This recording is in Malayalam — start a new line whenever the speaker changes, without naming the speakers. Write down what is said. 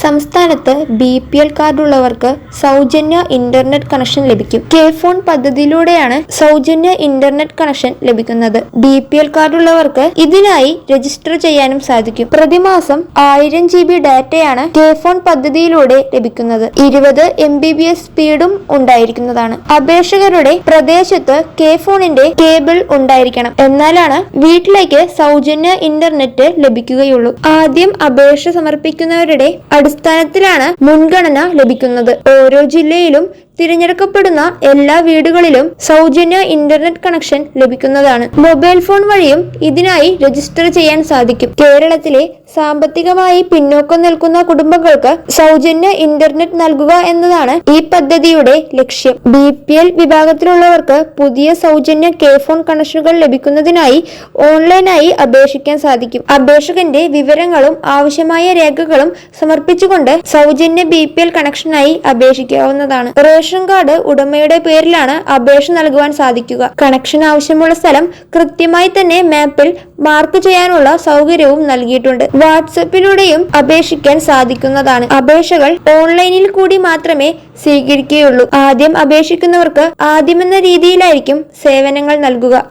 സംസ്ഥാനത്ത് BPL കാർഡുള്ളവർക്ക് സൗജന്യ ഇന്റർനെറ്റ് കണക്ഷൻ ലഭിക്കും. കെ-ഫോൺ പദ്ധതിയിലൂടെയാണ് സൗജന്യ ഇന്റർനെറ്റ് കണക്ഷൻ ലഭിക്കുന്നത്. BPL കാർഡുള്ളവർക്ക് ഇതിനായി രജിസ്റ്റർ ചെയ്യാനും സാധിക്കും. പ്രതിമാസം 1000 GB ഡാറ്റയാണ് കെ-ഫോൺ പദ്ധതിയിലൂടെ ലഭിക്കുന്നത്. 20 Mbps സ്പീഡും ഉണ്ടായിരിക്കുന്നതാണ്. അപേക്ഷകരുടെ പ്രദേശത്ത് കെ-ഫോണിന്റെ കേബിൾ ഉണ്ടായിരിക്കണം. എന്നാലാണ് വീട്ടിലേക്ക് സൗജന്യ ഇന്റർനെറ്റ് ലഭിക്കുകയുള്ളൂ. ആദ്യം അപേക്ഷ സമർപ്പിക്കുന്നവരുടെ അടിസ്ഥാനത്തിലാണ് മുൻഗണന ലഭിക്കുന്നത്. ഓരോ ജില്ലയിലും തിരഞ്ഞെടുക്കപ്പെടുന്ന എല്ലാ വീടുകളിലും സൗജന്യ ഇന്റർനെറ്റ് കണക്ഷൻ ലഭിക്കുന്നതാണ്. മൊബൈൽ ഫോൺ വഴിയും ഇതിനായി രജിസ്റ്റർ ചെയ്യാൻ സാധിക്കും. കേരളത്തിലെ സാമ്പത്തികമായി പിന്നോക്കം നിൽക്കുന്ന കുടുംബങ്ങൾക്ക് സൗജന്യ ഇന്റർനെറ്റ് നൽകുക എന്നതാണ് ഈ പദ്ധതിയുടെ ലക്ഷ്യം. BPL വിഭാഗത്തിലുള്ളവർക്ക് പുതിയ സൗജന്യ കെ-ഫോൺ കണക്ഷനുകൾ ലഭിക്കുന്നതിനായി ഓൺലൈനായി അപേക്ഷിക്കാൻ സാധിക്കും. അപേക്ഷകന്റെ വിവരങ്ങളും ആവശ്യമായ രേഖകളും സമർപ്പിച്ചുകൊണ്ട് സൗജന്യ BPL കണക്ഷനായി അപേക്ഷിക്കാവുന്നതാണ്. റേഷൻ കാർഡ് ഉടമയുടെ പേരിലാണ് അപേക്ഷ നൽകുവാൻ സാധിക്കുക. കണക്ഷൻ ആവശ്യമുള്ള സ്ഥലം കൃത്യമായി തന്നെ മാപ്പിൽ മാർക്ക് ചെയ്യാനുള്ള സൗകര്യവും നൽകിയിട്ടുണ്ട്. വാട്സപ്പിലൂടെയും അപേക്ഷിക്കാൻ സാധിക്കുന്നതാണ്. അപേക്ഷകൾ ഓൺലൈനിൽ കൂടി മാത്രമേ സ്വീകരിക്കുകയുള്ളൂ. ആദ്യം അപേക്ഷിക്കുന്നവർക്ക് ആദ്യമെന്ന രീതിയിലായിരിക്കും സേവനങ്ങൾ നൽകുക.